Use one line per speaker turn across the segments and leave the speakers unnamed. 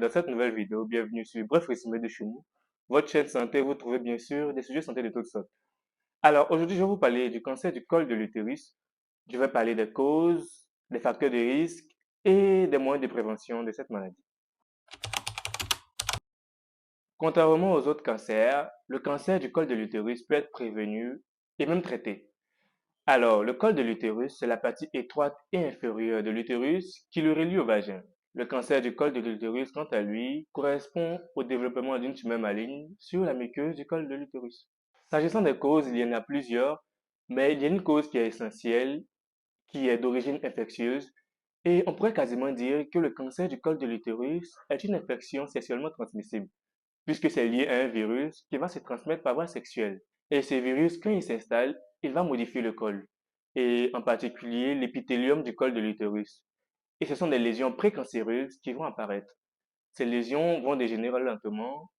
dans cette nouvelle vidéo, bienvenue sur Bref Résumé de chez nous, votre chaîne santé, vous trouvez bien sûr des sujets de santé de toutes sortes. Alors aujourd'hui, je vais vous parler du cancer du col de l'utérus. Je vais parler des causes, des facteurs de risque et des moyens de prévention de cette maladie. Contrairement aux autres cancers, le cancer du col de l'utérus peut être prévenu et même traité. Alors, le col de l'utérus, c'est la partie étroite et inférieure de l'utérus qui le relie au vagin. Le cancer du col de l'utérus, quant à lui, correspond au développement d'une tumeur maligne sur la muqueuse du col de l'utérus. S'agissant des causes, il y en a plusieurs, mais il y a une cause qui est essentielle, qui est d'origine infectieuse, et on pourrait quasiment dire que le cancer du col de l'utérus est une infection sexuellement transmissible, puisque c'est lié à un virus qui va se transmettre par voie sexuelle. Et ce virus, quand il s'installe, il va modifier le col, et en particulier l'épithélium du col de l'utérus. Et ce sont des lésions précancéreuses qui vont apparaître. Ces lésions vont dégénérer lentement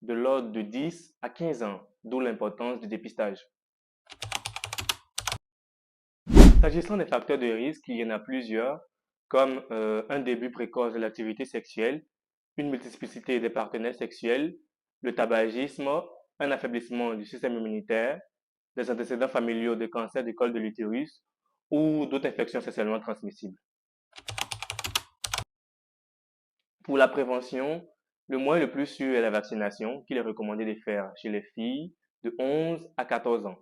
de l'ordre de 10 à 15 ans, d'où l'importance du dépistage. S'agissant des facteurs de risque, il y en a plusieurs, comme un début précoce de l'activité sexuelle, une multiplicité des partenaires sexuels, le tabagisme, un affaiblissement du système immunitaire, des antécédents familiaux de cancer du col de l'utérus ou d'autres infections sexuellement transmissibles. Pour la prévention, le moyen le plus sûr est la vaccination qu'il est recommandé de faire chez les filles de 11 à 14 ans.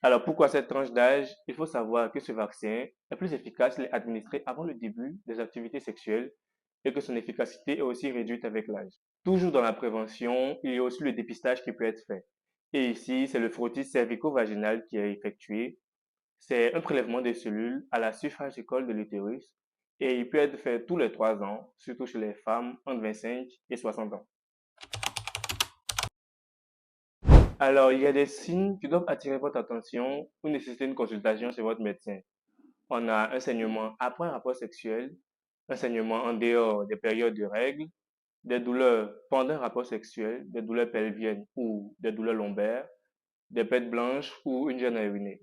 Alors pourquoi cette tranche d'âge? Il faut savoir que ce vaccin est plus efficace s'il est administré avant le début des activités sexuelles et que son efficacité est aussi réduite avec l'âge. Toujours dans la prévention, il y a aussi le dépistage qui peut être fait. Et ici, c'est le frottis cervico-vaginal qui est effectué. C'est un prélèvement des cellules à la surface du col de l'utérus et il peut être fait tous les 3 ans, surtout chez les femmes entre 25 et 60 ans. Alors, il y a des signes qui doivent attirer votre attention ou nécessiter une consultation chez votre médecin. On a un saignement après un rapport sexuel, un saignement en dehors des périodes de règles, des douleurs pendant un rapport sexuel, des douleurs pelviennes ou des douleurs lombaires, des pertes blanches ou une gêne à uriner.